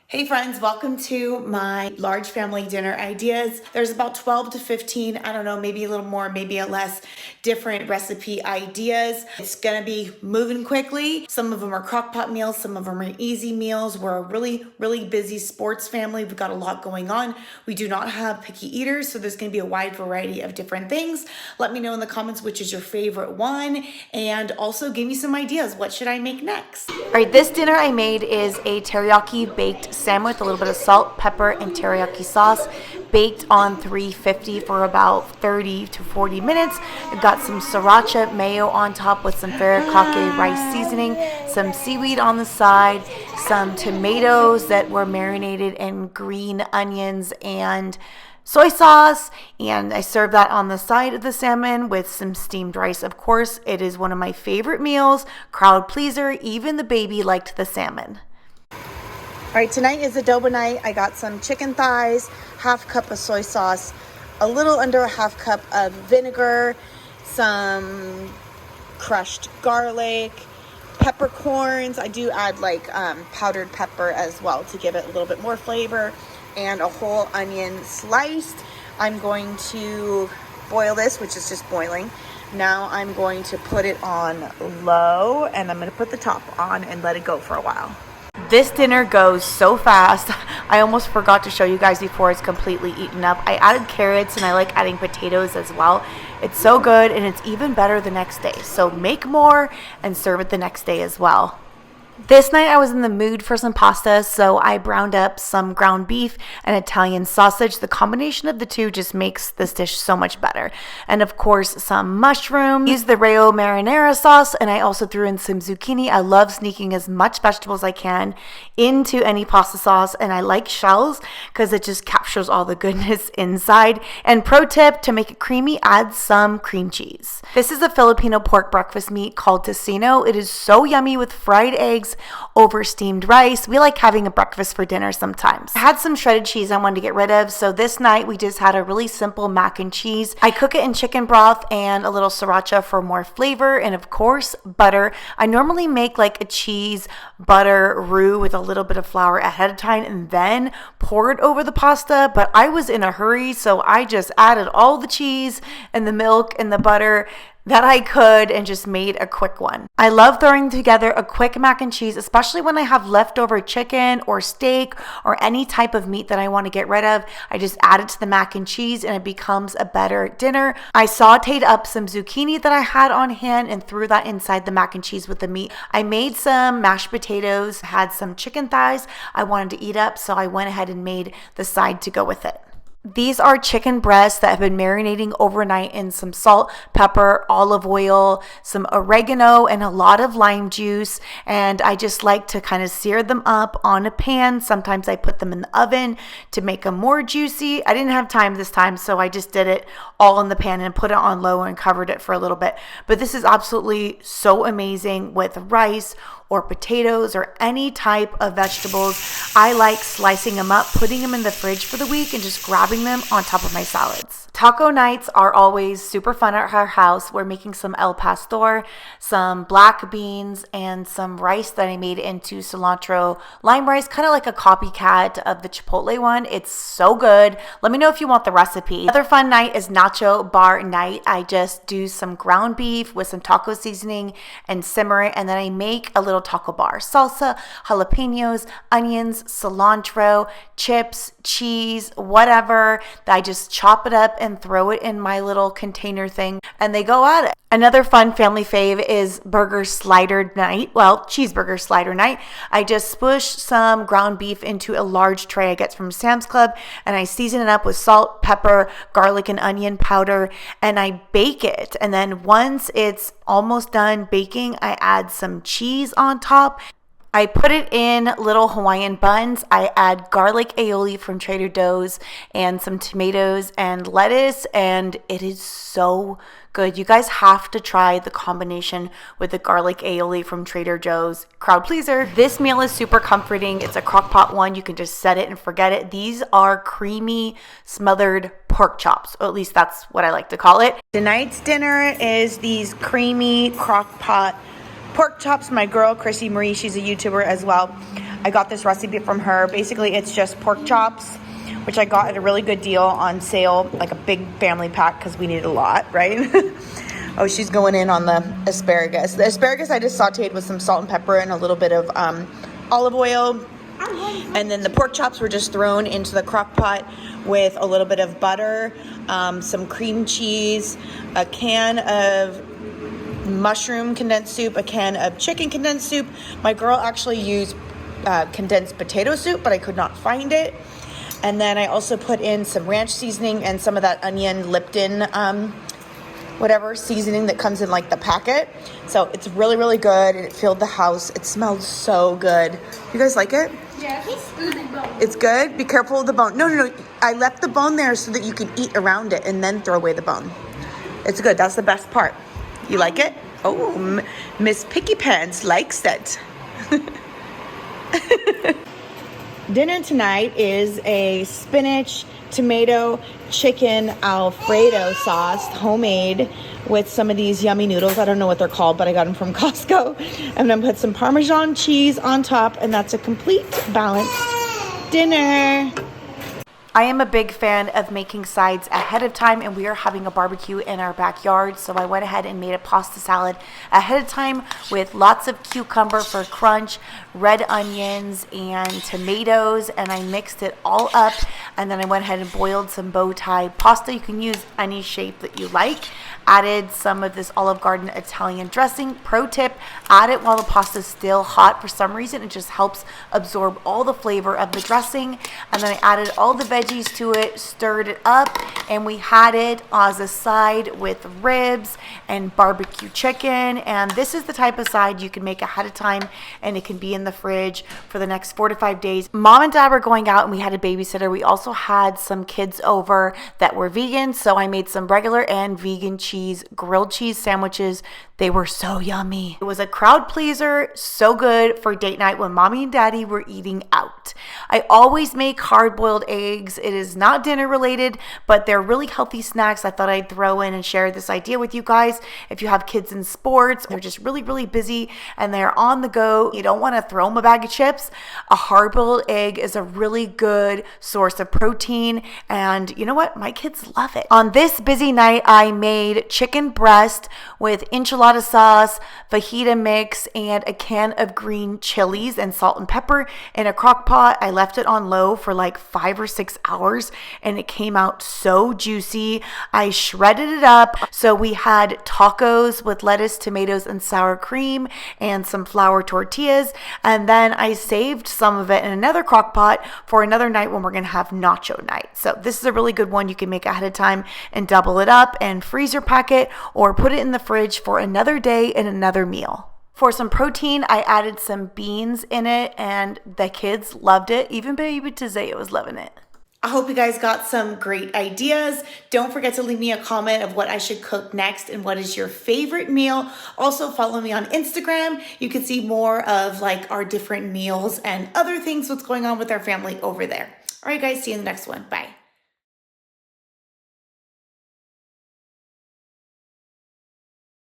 Hey friends, welcome to my large family dinner ideas. There's about 12 to 15, I don't know, maybe a little more, maybe a less, different recipe ideas. It's gonna be moving quickly. Some of them are crock pot meals, some of them are easy meals. We're a really busy sports family. We've got a lot going on. We do not have picky eaters, so there's gonna be a wide variety of different things. Let me know in the comments which is your favorite one, and also give me some ideas. What should I make next? All right, this dinner I made is a teriyaki baked salmon with a little bit of salt, pepper, and teriyaki sauce, baked on 350 for about 30 to 40 minutes. I've got some sriracha mayo on top with some furikake rice seasoning, some seaweed on the side, some tomatoes that were marinated in green onions and soy sauce, and I served that on the side of the salmon with some steamed rice. Of course, it is one of my favorite meals, crowd pleaser. Even the baby liked the salmon. All right, tonight is adobo night. I got some chicken thighs, half cup of soy sauce, a little under a half cup of vinegar, some crushed garlic, peppercorns. I do add like powdered pepper as well to give it a little bit more flavor, and a whole onion sliced. I'm going to boil this, which is just boiling. Now I'm going to put it on low, and I'm going to put the top on and let it go for a while. This dinner goes so fast. I almost forgot to show you guys before it's completely eaten up. I added carrots and I like adding potatoes as well. It's so good, and it's even better the next day. So make more and serve it the next day as well. This night I was in the mood for some pasta, so I browned up some ground beef and Italian sausage. The combination of the two just makes this dish so much better. And of course, some mushrooms. Used the Rayo marinara sauce, and I also threw in some zucchini. I love sneaking as much vegetables as I can into any pasta sauce, and I like shells because it just captures all the goodness inside. And pro tip, to make it creamy, add some cream cheese. This is a Filipino pork breakfast meat called tocino. It is so yummy with fried eggs over steamed rice. We like having a breakfast for dinner sometimes. I had some shredded cheese I wanted to get rid of, so this night we just had a really simple mac and cheese. I cook it in chicken broth and a little sriracha for more flavor, and of course butter. I normally make like a cheese butter roux with a little bit of flour ahead of time and then pour it over the pasta, but I was in a hurry, so I just added all the cheese and the milk and the butter that I could and just made a quick one. I love throwing together a quick mac and cheese, especially when I have leftover chicken or steak or any type of meat that I want to get rid of. I just add it to the mac and cheese and it becomes a better dinner. I sauteed up some zucchini that I had on hand and threw that inside the mac and cheese with the meat. I made some mashed potatoes, had some chicken thighs I wanted to eat up, so I went ahead and made the side to go with it. These are chicken breasts that have been marinating overnight in some salt, pepper, olive oil, some oregano, and a lot of lime juice. And I just like to kind of sear them up on a pan. Sometimes I put them in the oven to make them more juicy. I didn't have time this time, so I just did it all in the pan and put it on low and covered it for a little bit. But this is absolutely so amazing with rice or potatoes or any type of vegetables. I like slicing them up, putting them in the fridge for the week, and just grabbing them on top of my salads. Taco nights are always super fun at our house. We're making some El Pastor, some black beans, and some rice that I made into cilantro lime rice, kind of like a copycat of the Chipotle one. It's so good. Let me know if you want the recipe. Another fun night is Nacho Bar night. I just do some ground beef with some taco seasoning and simmer it, and then I make a little taco bar. Salsa, jalapenos, onions, cilantro, chips, cheese, whatever. I just chop it up and throw it in my little container thing, and they go at it. Another fun family fave is burger slider night. Well, cheeseburger slider night. I just spush some ground beef into a large tray I get from Sam's Club, and I season it up with salt, pepper, garlic, and onion powder, and I bake it. And then once it's almost done baking, I add some cheese on top. I put it in little Hawaiian buns. I add garlic aioli from Trader Joe's and some tomatoes and lettuce, and it is so good. You guys have to try the combination with the garlic aioli from Trader Joe's. Crowd pleaser. This meal is super comforting. It's a crock pot one. You can just set it and forget it. These are creamy smothered pork chops, or at least that's what I like to call it. Tonight's dinner is these creamy crock pot pork chops. My girl Christy Marie, she's a YouTuber as well. I got this recipe from her. Basically, it's just pork chops, which I got at a really good deal on sale, like a big family pack because we need a lot, right? Oh, she's going in on the asparagus. The asparagus I just sauteed with some salt and pepper and a little bit of olive oil. And then the pork chops were just thrown into the crock pot with a little bit of butter, some cream cheese, a can of mushroom condensed soup, a can of chicken condensed soup. My girl actually used condensed potato soup, but I could not find it. And then I also put in some ranch seasoning and some of that onion Lipton whatever seasoning that comes in like the packet. So it's really, really good. And it filled the house. It smelled so good. You guys like it? Yeah, it's good. Be careful of the bone. No. I left the bone there so that you can eat around it and then throw away the bone. It's good. That's the best part. You like it? Oh, Miss Picky Pants likes it. Dinner tonight is a spinach, tomato, chicken Alfredo sauce, homemade, with some of these yummy noodles. I don't know what they're called, but I got them from Costco. I'm gonna put some Parmesan cheese on top, and that's a complete balanced dinner. I am a big fan of making sides ahead of time, and we are having a barbecue in our backyard, so I went ahead and made a pasta salad ahead of time with lots of cucumber for crunch, red onions, and tomatoes, and I mixed it all up, and then I went ahead and boiled some bow tie pasta. You can use any shape that you like. Added some of this Olive Garden Italian dressing. Pro tip, add it while the pasta is still hot. For some reason, it just helps absorb all the flavor of the dressing. And then I added all the veggies to it, stirred it up, and we had it as a side with ribs and barbecue chicken. And this is the type of side you can make ahead of time, and it can be in the fridge for the next 4 to 5 days. Mom and Dad were going out, and we had a babysitter. We also had some kids over that were vegan, so I made some regular and vegan grilled cheese sandwiches. They were so yummy. It was a crowd pleaser, so good for date night when mommy and daddy were eating out. I always make hard-boiled eggs. It is not dinner related, but they're really healthy snacks. I thought I'd throw in and share this idea with you guys. If you have kids in sports, they're just really, really busy and they're on the go, you don't want to throw them a bag of chips. A hard-boiled egg is a really good source of protein, and you know what? My kids love it. On this busy night, I made chicken breast with enchilada sauce, fajita mix, and a can of green chilies and salt and pepper in a crock pot. I left it on low for like 5 or 6 hours and it came out so juicy. I shredded it up. So we had tacos with lettuce, tomatoes, and sour cream and some flour tortillas. And then I saved some of it in another crock pot for another night when we're going to have nacho night. So this is a really good one you can make ahead of time and double it up and freezer pack it or put it in the fridge for another day and another meal. For some protein, I added some beans in it and the kids loved it. Even baby Tizaya was loving it. I hope you guys got some great ideas. Don't forget to leave me a comment of what I should cook next and what is your favorite meal. Also follow me on Instagram. You can see more of like our different meals and other things, what's going on with our family over there. All right, guys, see you in the next one. Bye.